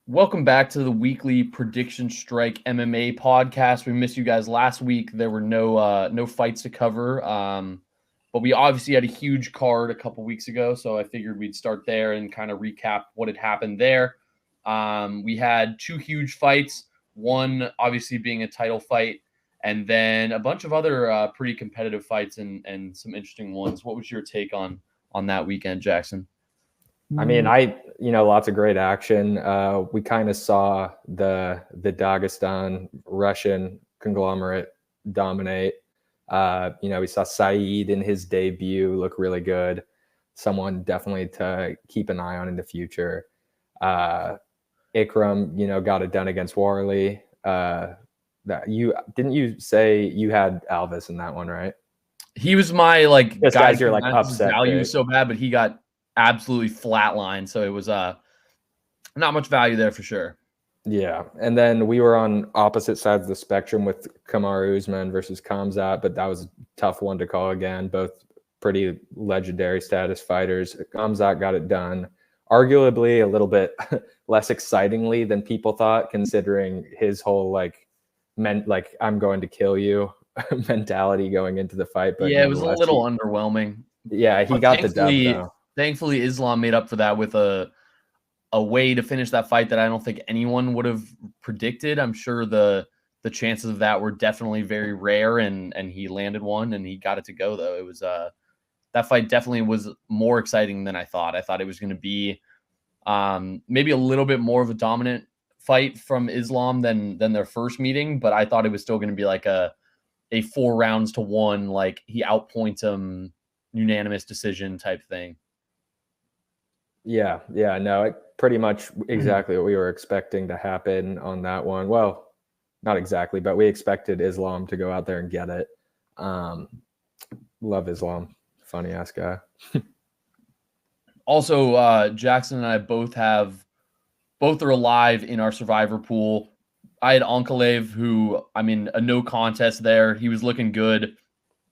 Welcome back to the weekly Prediction Strike MMA podcast. We missed you guys last week. There were no fights to cover, but we obviously had a huge card a couple weeks ago, so I figured we'd start there and kind of recap what had happened there. We had two huge fights, one obviously being a title fight, and then a bunch of other pretty competitive fights and some interesting ones. What was your take on that weekend, Jackson? I mean, lots of great action. We kind of saw the Dagestan Russian conglomerate dominate. We saw Saeed in his debut look really good. Someone definitely to keep an eye on in the future. Ikram, got it done against Warley. You say you had Alvis in that one, right? He was my guy you're upset value so bad, but he got absolutely flatlined. So it was not much value there for sure. Yeah. And then we were on opposite sides of the spectrum with Kamaru Usman versus Khamzat, but that was a tough one to call again. Both pretty legendary status fighters. Khamzat got it done. Arguably a little bit less excitingly than people thought, considering his whole I'm going to kill you mentality going into the fight. But yeah, it was a little underwhelming. Yeah, he got the dub though. Thankfully, Islam made up for that with a way to finish that fight that I don't think anyone would have predicted. I'm sure the chances of that were definitely very rare, and he landed one and he got it to go though. It was that fight definitely was more exciting than I thought. I thought it was going to be maybe a little bit more of a dominant fight from Islam than their first meeting, but I thought it was still going to be like a 4 rounds to 1, like he outpoints him, unanimous decision type thing. Yeah, no, pretty much exactly what we were expecting to happen on that one. Well, not exactly, but we expected Islam to go out there and get it. Love Islam. Funny ass guy. Also, Jackson and I both are alive in our survivor pool. I had Ankalaev, who, I mean, a no contest there. He was looking good.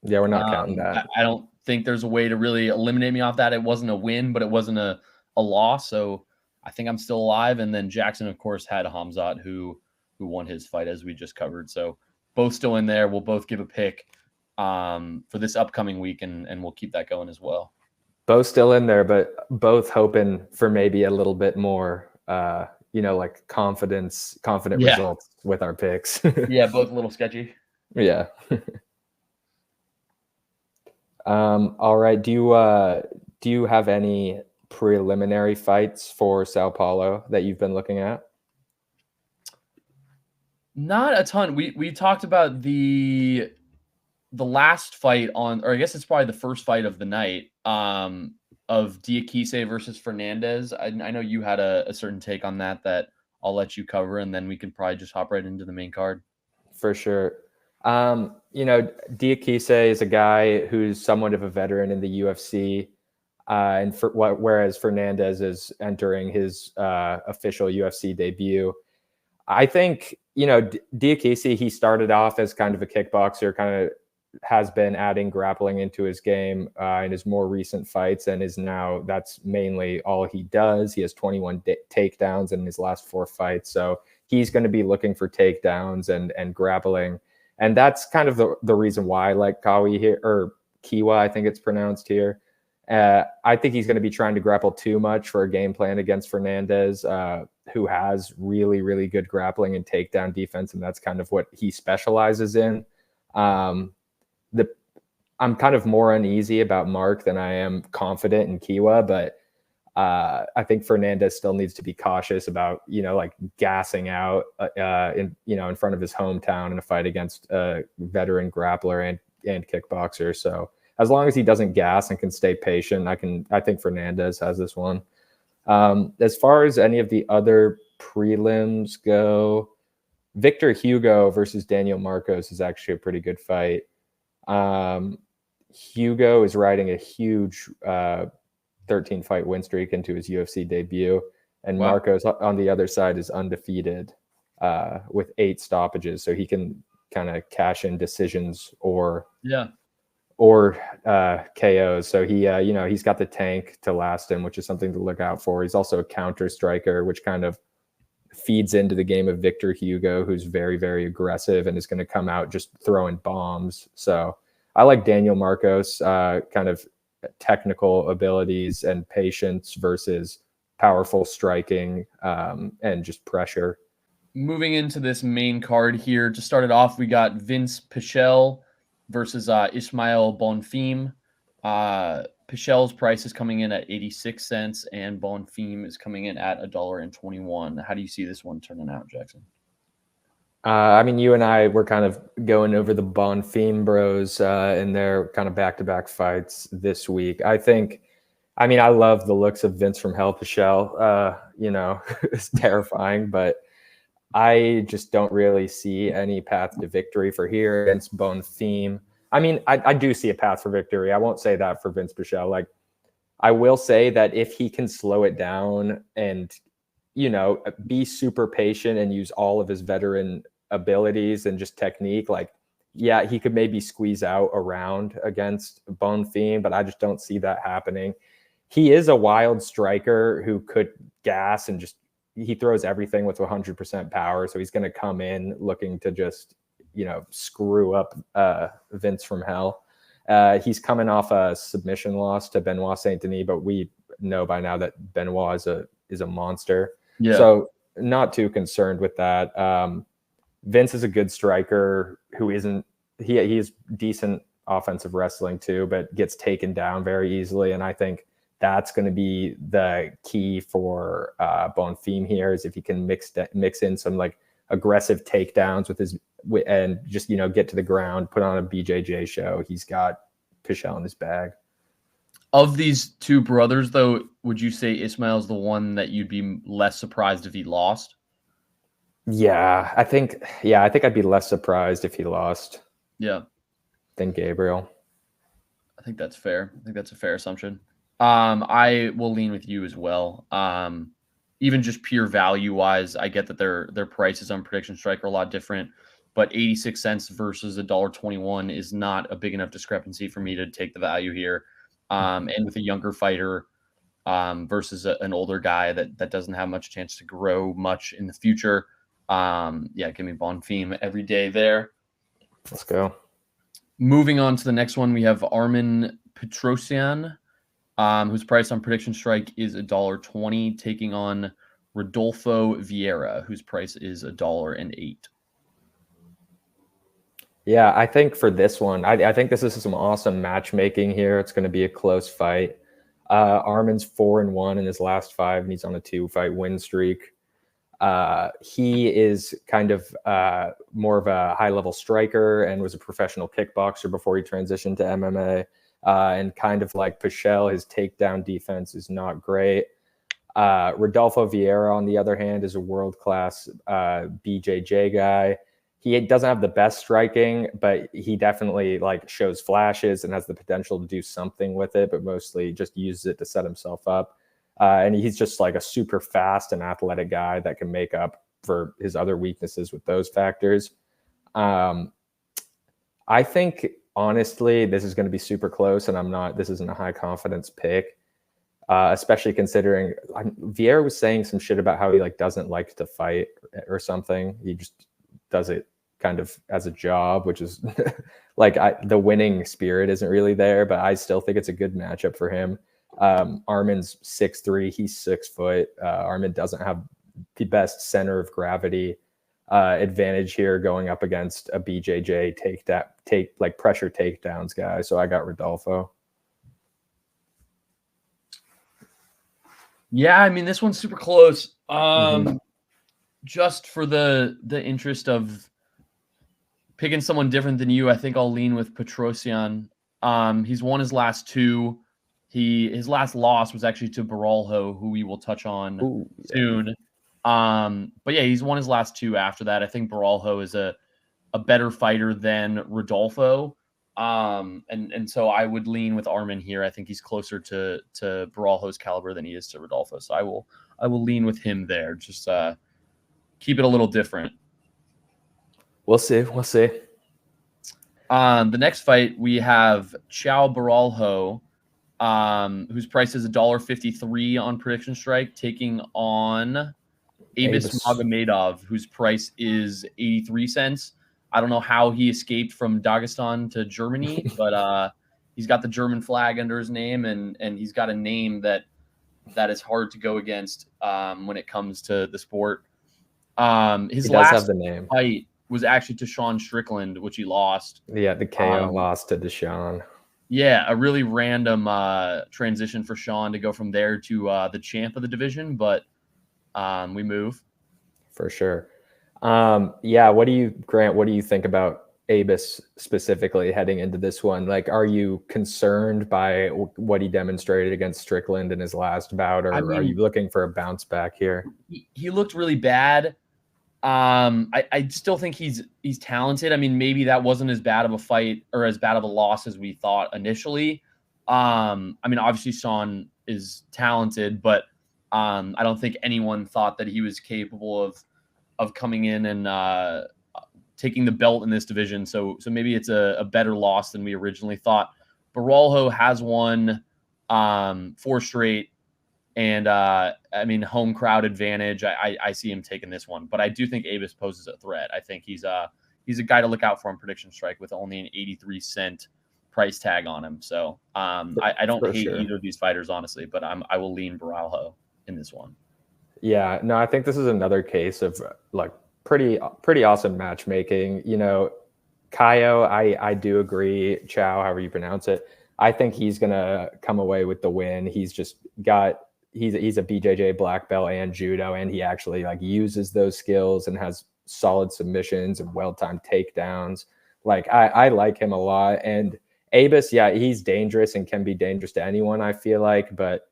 Yeah, we're not counting that. I don't think there's a way to really eliminate me off that. It wasn't a win, but it wasn't a loss. So I think I'm still alive. And then Jackson, of course, had Khamzat, who won his fight, as we just covered. So both still in there. We'll both give a pick for this upcoming week, and we'll keep that going as well. Both still in there, but both hoping for maybe a little bit more confident results with our picks. Yeah, both a little sketchy. Yeah. All right. Do you have any preliminary fights for Sao Paulo that you've been looking at? Not a ton. We talked about the last fight or I guess it's probably the first fight of the night, of Diakise versus Fernandez. I know you had a certain take on that I'll let you cover, and then we can probably just hop right into the main card. For sure. Diakise is a guy who's somewhat of a veteran in the UFC, whereas Fernandez is entering his official UFC debut. I think, Diakise, he started off as kind of a kickboxer, kind of has been adding grappling into his game in his more recent fights, and is now, that's mainly all he does. He has 21 takedowns in his last 4 fights. So he's going to be looking for takedowns and grappling. And that's kind of the reason why I like Kawi here, or Kiwa, I think it's pronounced here. I think he's going to be trying to grapple too much for a game plan against Fernandez, who has really, really good grappling and takedown defense, and that's kind of what he specializes in. I'm kind of more uneasy about Mark than I am confident in Kiwa, but I think Fernandez still needs to be cautious about, gassing out, in front of his hometown in a fight against a veteran grappler and kickboxer. So as long as he doesn't gas and can stay patient, I think Fernandez has this one. As far as any of the other prelims go, Victor Hugo versus Daniel Marcos is actually a pretty good fight. Hugo is riding a huge 13-fight win streak into his UFC debut, and wow. Marcos on the other side is undefeated with 8 stoppages, so he can kind of cash in decisions or KOs. So he he's got the tank to last him, which is something to look out for. He's also a counter striker, which kind of feeds into the game of Victor Hugo, who's very, very aggressive and is going to come out just throwing bombs. So I like Daniel Marcos, kind of technical abilities and patience versus powerful striking and just pressure. Moving into this main card here, to start it off, we got Vince Pichel versus Ismael Bonfim. Pichel's price is coming in at 86 cents, and Bonfim is coming in at $1.21. How do you see this one turning out, Jackson? I mean, you and I were kind of going over the Bonfim bros in their kind of back-to-back fights this week. I mean, I love the looks of Vince from Hell Pichel. You know, it's terrifying, but I just don't really see any path to victory for here against Bonfim. I mean, I do see a path for victory. I won't say that for Vince Pichel. Like, I will say that if he can slow it down and, you know, be super patient and use all of his veteran abilities and just technique, like, yeah, he could maybe squeeze out a round against Bonfim, but I just don't see that happening. He is a wild striker who could gas and just, he throws everything with 100% power. So he's going to come in looking to just, you know, screw up Vince from Hell. He's coming off a submission loss to Benoit Saint Denis, but we know by now that Benoit is a monster. Yeah. So not too concerned with that. Vince is a good striker who isn't, he's decent offensive wrestling too, but gets taken down very easily. And I think that's going to be the key for Bonfim here, is if he can mix in some like aggressive takedowns with his, and just, you know, get to the ground, put on a BJJ show. He's got Pichel in his bag. Of these two brothers, though, would you say Ismail's the one that you'd be less surprised if he lost? Yeah, I think I'd be less surprised if he lost. Yeah. Than Gabriel. I think that's fair. I think that's a fair assumption. I will lean with you as well. Even just pure value wise, I get that their prices on Prediction Strike are a lot different, but 86 cents versus $1.21 is not a big enough discrepancy for me to take the value here. And with a younger fighter versus an older guy that doesn't have much chance to grow much in the future, yeah, give me Bonfim every day there. Let's go. Moving on to the next one, we have Armen Petrosyan, whose price on Prediction Strike is $1.20, taking on Rodolfo Vieira, whose price is $1.08. Yeah, I think for this one, I think this is some awesome matchmaking here. It's going to be a close fight. Armen's 4-1 in his last 5, and he's on a 2-fight win streak. He is kind of more of a high-level striker and was a professional kickboxer before he transitioned to MMA. And kind of like Pichel, his takedown defense is not great. Rodolfo Vieira, on the other hand, is a world-class BJJ guy. He doesn't have the best striking, but he definitely like shows flashes and has the potential to do something with it, but mostly just uses it to set himself up. And he's just like a super fast and athletic guy that can make up for his other weaknesses with those factors. I think, honestly, this is going to be super close, and this isn't a high confidence pick, especially considering Vieira was saying some shit about how he like doesn't like to fight or something. He just does it kind of as a job, which is like the winning spirit isn't really there, but I still think it's a good matchup for him. Armen's 6'3", he's 6 foot. Armen doesn't have the best center of gravity advantage here going up against a BJJ like pressure takedowns guy. So I got Rodolfo. Yeah, I mean, this one's super close. Just for the interest of picking someone different than you, I think I'll lean with Petrosyan. He's won his last 2. His last loss was actually to Baralho, who we will touch on soon. But yeah, he's won his last 2 after that. I think Baralho is a better fighter than Rodolfo. And so I would lean with Armen here. I think he's closer to Baralho's caliber than he is to Rodolfo. So I will lean with him there. Just keep it a little different. We'll see. The next fight, we have Chao Baralho, whose price is $1.53 on Prediction Strike, taking on Abus Magomedov, whose price is 83 cents. I don't know how he escaped from Dagestan to Germany, but he's got the German flag under his name, and he's got a name that is hard to go against when it comes to the sport. His last fight was actually to Sean Strickland, which he lost. Yeah, the KO loss to Deshaun. Yeah, a really random transition for Sean to go from there to the champ of the division, but we move. For sure. Yeah, Grant, what do you think about Abus specifically heading into this one? Like, are you concerned by what he demonstrated against Strickland in his last bout, or are you looking for a bounce back here? He looked really bad. I still think he's talented. I mean, maybe that wasn't as bad of a fight or as bad of a loss as we thought initially. I mean, obviously Sean is talented, but I don't think anyone thought that he was capable of coming in and taking the belt in this division. So maybe it's a better loss than we originally thought. Baralho has won 4 straight. And I mean, home crowd advantage. I see him taking this one, but I do think Abus poses a threat. I think he's a guy to look out for on Prediction Strike with only an 83-cent price tag on him. So I don't hate either of these fighters, honestly, but I will lean Baralho in this one. Yeah, no, I think this is another case of like pretty awesome matchmaking. You know, Kaio, I do agree. Chow, however you pronounce it. I think he's gonna come away with the win. He's just got. He's a BJJ black belt and judo, and he actually like uses those skills and has solid submissions and well-timed takedowns. Like I like him a lot. And Abus, yeah, he's dangerous and can be dangerous to anyone, I feel like, but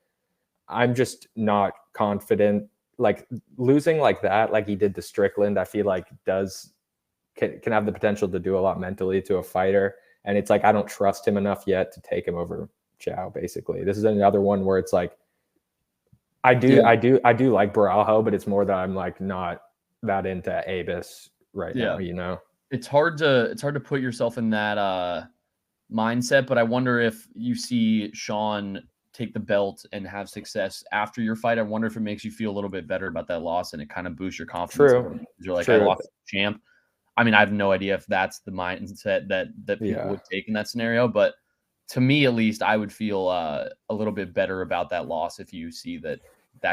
I'm just not confident. Like losing like that, like he did to Strickland, I feel like can have the potential to do a lot mentally to a fighter. And it's like I don't trust him enough yet to take him over Chow, basically. This is another one where it's like I do like Baralho, but it's more that I'm like not that into Abus right now, you know. It's hard to put yourself in that mindset, but I wonder if you see Sean take the belt and have success after your fight. I wonder if it makes you feel a little bit better about that loss and it kind of boosts your confidence. True. You're like, I lost the champ. I mean, I have no idea if that's the mindset that people would take in that scenario, but to me, at least, I would feel a little bit better about that loss if you see that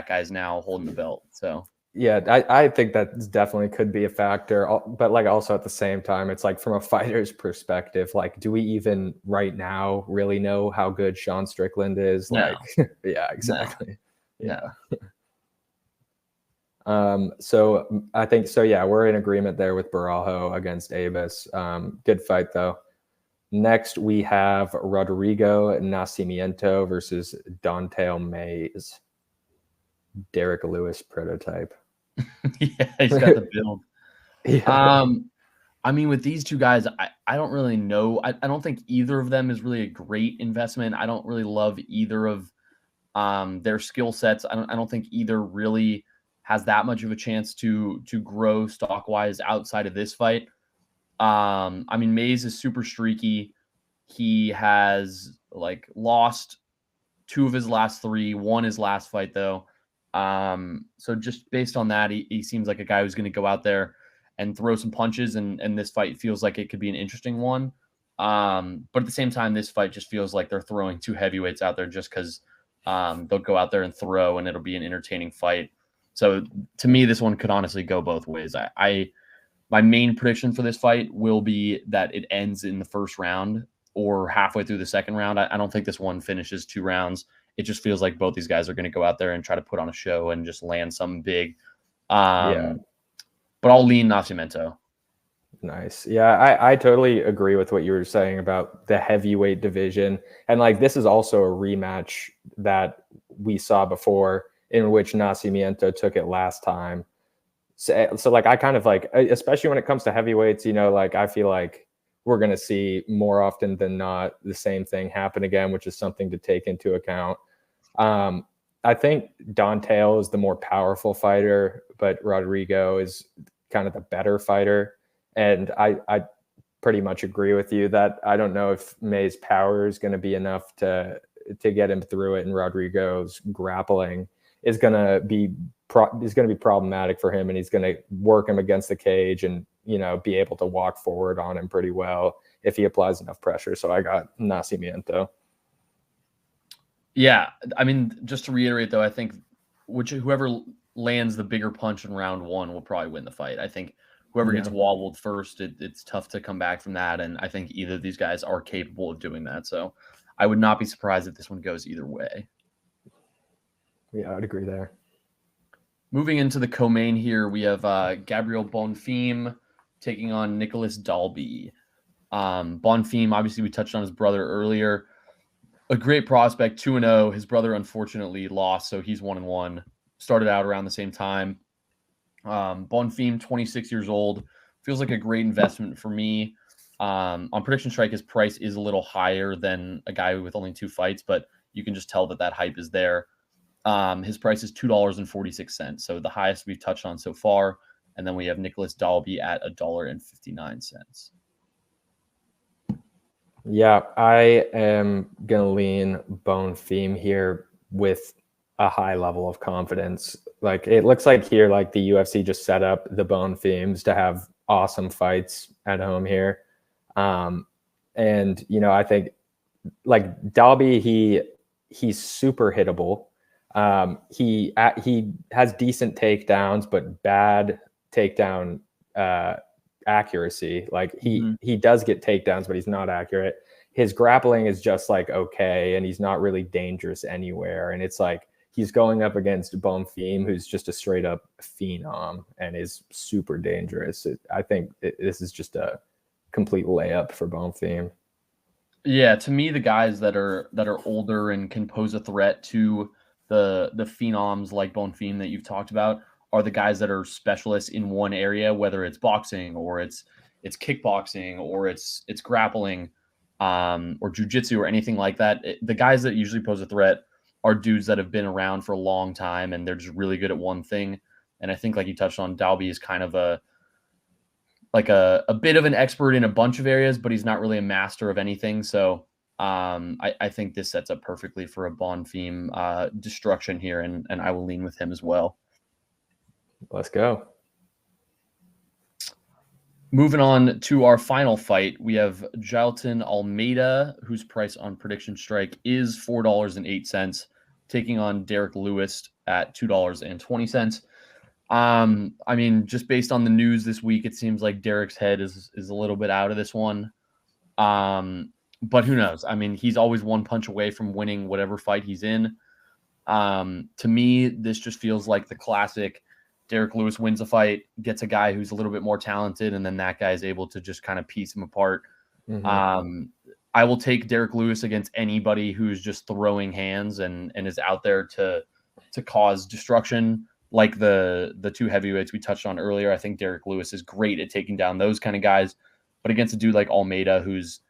guy's now holding the belt. So yeah, I think that definitely could be a factor, but like also at the same time, it's like from a fighter's perspective, like, do we even right now really know how good Sean Strickland is? No. Like, yeah, exactly. No. Yeah. So I think so. Yeah, we're in agreement there with Baralho against Abus. Good fight though. Next, we have Rodrigo Nascimento versus Dante Mays. Derek Lewis prototype. Yeah, he's got the build. Yeah. I mean, with these two guys, I don't really know. I don't think either of them is really a great investment. I don't really love either of their skill sets. I don't think either really has that much of a chance to grow stock wise outside of this fight. I mean, Mays is super streaky. He has like lost 2 of his last 3, won his last fight though. So just based on that, he seems like a guy who's going to go out there and throw some punches, and this fight feels like it could be an interesting one. But at the same time, this fight just feels like they're throwing 2 heavyweights out there just because they'll go out there and throw, and it'll be an entertaining fight. So to me, this one could honestly go both ways. My main prediction for this fight will be that it ends in the first round or halfway through the second round. I don't think this one finishes 2 rounds. It just feels like both these guys are going to go out there and try to put on a show and just land something big. But I'll lean Nascimento. Nice. Yeah, I totally agree with what you were saying about the heavyweight division. And like this is also a rematch that we saw before in which Nascimento took it last time. So like I kind of like, especially when it comes to heavyweights, you know, like I feel like we're going to see more often than not the same thing happen again, which is something to take into account. I think Dante is the more powerful fighter, but Rodrigo is kind of the better fighter. And I pretty much agree with you that I don't know if May's power is going to be enough to get him through it, and Rodrigo's grappling is going to be problematic for him, and he's going to work him against the cage and, you know, be able to walk forward on him pretty well if he applies enough pressure. So I got Nascimento. Yeah, I mean, just to reiterate though, I think whoever lands the bigger punch in round one will probably win the fight. I think whoever gets wobbled first, it's tough to come back from that, and I think either of these guys are capable of doing that. So I would not be surprised if this one goes either way. Yeah, I'd agree there. Moving into the co-main here, we have Gabriel Bonfim taking on Nicholas Dalby. Bonfim, obviously, we touched on his brother earlier. A great prospect, 2-0. His brother unfortunately lost, so he's 1-1. Started out around the same time. Bonfim, 26 years old, feels like a great investment for me. On Prediction Strike, his price is a little higher than a guy with only 2 fights, but you can just tell that hype is there. His price is $2.46, so the highest we've touched on so far. And then we have Nicholas Dalby at $1.59. Yeah, I am going to lean Bonfim here with a high level of confidence. Like, it looks like here, like the UFC just set up the Bonfims to have awesome fights at home here. And, you know, I think like Dalby, he's super hittable. He has decent takedowns, but bad takedown accuracy. Like he does get takedowns, but he's not accurate. His grappling is just like okay, and he's not really dangerous anywhere. And it's like he's going up against Bonfim, who's just a straight up phenom and is super dangerous. I think this is just a complete layup for Bonfim. Yeah, to me, the guys that are older and can pose a threat to the phenoms like Bonfim that you've talked about are the guys that are specialists in one area, whether it's boxing or it's kickboxing or it's grappling or jiu-jitsu or anything like that. The guys that usually pose a threat are dudes that have been around for a long time and they're just really good at one thing. And I think, like you touched on, Dalby is kind of a bit of an expert in a bunch of areas, but he's not really a master of anything. So I think this sets up perfectly for a Bonfim destruction here, and I will lean with him as well. Let's go. Moving on to our final fight, we have Jailton Almeida, whose price on Prediction Strike is $4.08, taking on Derek Lewis at $2.20. I mean, just based on the news this week, it seems like Derek's head is a little bit out of this one. But who knows? I mean, he's always one punch away from winning whatever fight he's in. To me, this just feels like the classic Derek Lewis wins a fight, gets a guy who's a little bit more talented, and then that guy is able to just kind of piece him apart. I will take Derek Lewis against anybody who's just throwing hands and is out there to cause destruction. Like the two heavyweights we touched on earlier, I think Derek Lewis is great at taking down those kind of guys. But against a dude like Almeida, who's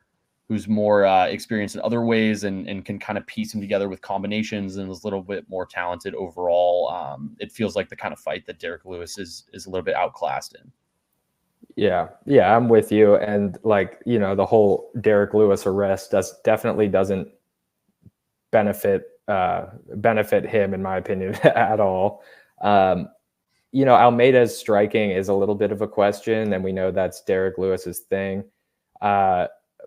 more experienced in other ways and can kind of piece them together with combinations and is a little bit more talented overall, it feels like the kind of fight that Derek Lewis is a little bit outclassed in. Yeah, I'm with you. And like, you know, the whole Derek Lewis arrest definitely doesn't benefit him, in my opinion, at all. You know, Almeida's striking is a little bit of a question, and we know that's Derek Lewis's thing.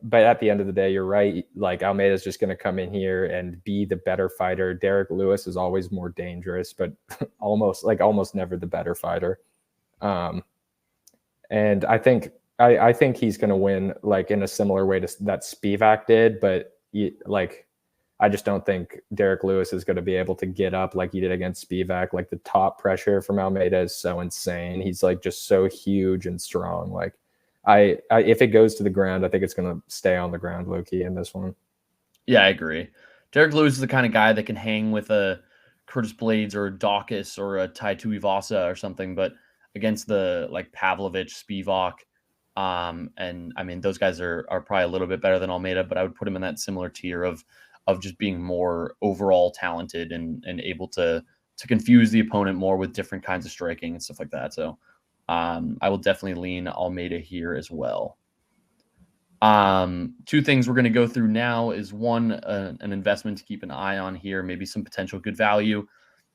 But at the end of the day, you're right. Like, Almeida's just going to come in here and be the better fighter. Derek Lewis is always more dangerous, but almost never the better fighter. And I think he's going to win, like, in a similar way to that Spivak did. But I just don't think Derek Lewis is going to be able to get up like he did against Spivak. Like, the top pressure from Almeida is so insane. He's like just so huge and strong. Like, if it goes to the ground, I think it's going to stay on the ground low key in this one. Yeah, I agree. Derek Lewis is the kind of guy that can hang with a Curtis Blades or a Dawkins or a Tai Tuivasa or something, but against the like Pavlovich, Spivak, and I mean, those guys are probably a little bit better than Almeida, but I would put him in that similar tier of just being more overall talented and able to confuse the opponent more with different kinds of striking and stuff like that. So I will definitely lean Almeida here as well. Two things we're going to go through now is one, an investment to keep an eye on here, maybe some potential good value.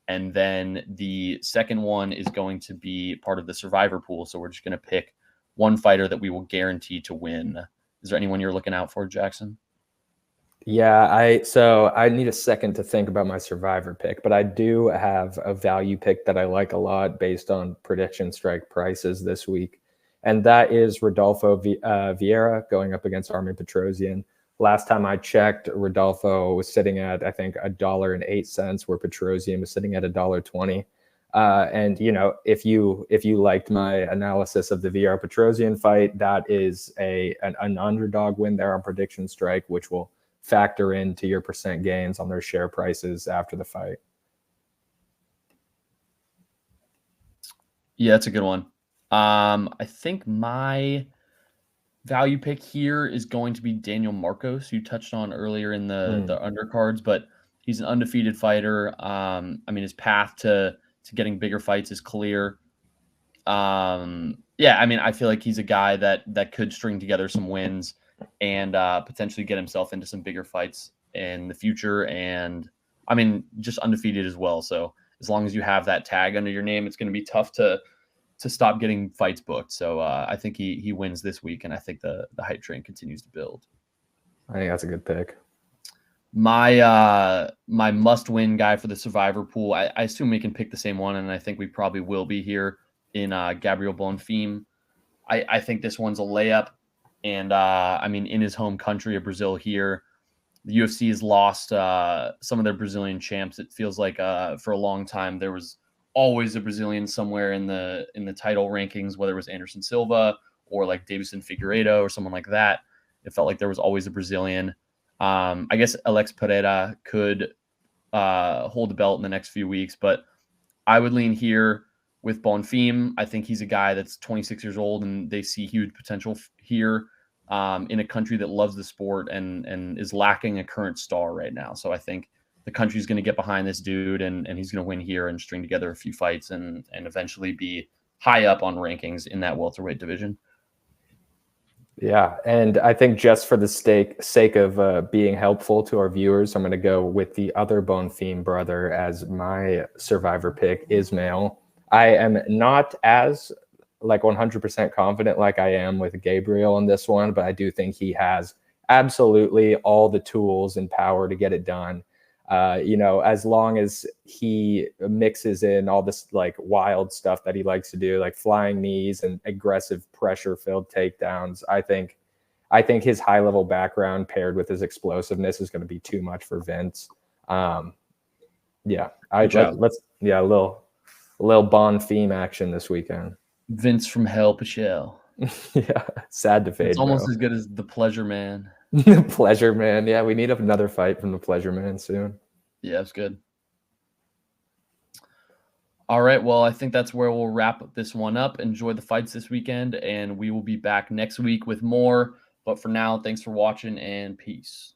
And then the second one is going to be part of the survivor pool. So we're just going to pick one fighter that we will guarantee to win. Is there anyone you're looking out for, Jackson? Yeah, so I need a second to think about my survivor pick, but I do have a value pick that I like a lot based on prediction strike prices this week. And that is Rodolfo Vieira going up against Armin Petrosian. Last time I checked, Rodolfo was sitting at, I think, $1.08, where Petrosian was sitting at $1.20. And if you liked my analysis of the Vieira Petrosian fight, that is an underdog win there on prediction strike, which will factor into your percent gains on their share prices after the fight. Yeah, that's a good one. I think my value pick here is going to be Daniel Marcos, you touched on earlier in the undercards, but he's an undefeated fighter. I mean, his path to getting bigger fights is clear. Yeah, I mean, I feel like he's a guy that could string together some wins and potentially get himself into some bigger fights in the future. And I mean, just undefeated as well. So as long as you have that tag under your name, it's going to be tough to stop getting fights booked. So I think he wins this week, and I think the hype train continues to build. I think that's a good pick. My must-win guy for the survivor pool, I assume we can pick the same one, and I think we probably will be here in Gabriel Bonfim. I think this one's a layup. And I mean, in his home country of Brazil here, the UFC has lost some of their Brazilian champs. It feels like for a long time there was always a Brazilian somewhere in the title rankings, whether it was Anderson Silva or like Davison Figueiredo or someone like that. It felt like there was always a Brazilian. I guess Alex Pereira could hold the belt in the next few weeks, but I would lean here with Bonfim. I think he's a guy that's 26 years old, and they see huge potential here in a country that loves the sport and is lacking a current star right now. So I think the country's going to get behind this dude, and he's going to win here and string together a few fights and eventually be high up on rankings in that welterweight division. Yeah, and I think just for the sake of being helpful to our viewers, I'm going to go with the other Bonfim brother as my survivor pick, Ismail. I am not as 100% confident like I am with Gabriel on this one, but I do think he has absolutely all the tools and power to get it done. As long as he mixes in all this wild stuff that he likes to do, like flying knees and aggressive pressure-filled takedowns, I think his high-level background paired with his explosiveness is going to be too much for Vince. A little Bonfim action this weekend. Vince from Hell Pichel. Yeah, sad to fade. It's almost as good as the Pleasure Man. The Pleasure Man. Yeah, we need another fight from the Pleasure Man soon. Yeah, it's good. All right, well, I think that's where we'll wrap this one up. Enjoy the fights this weekend, and we will be back next week with more. But for now, thanks for watching, and peace.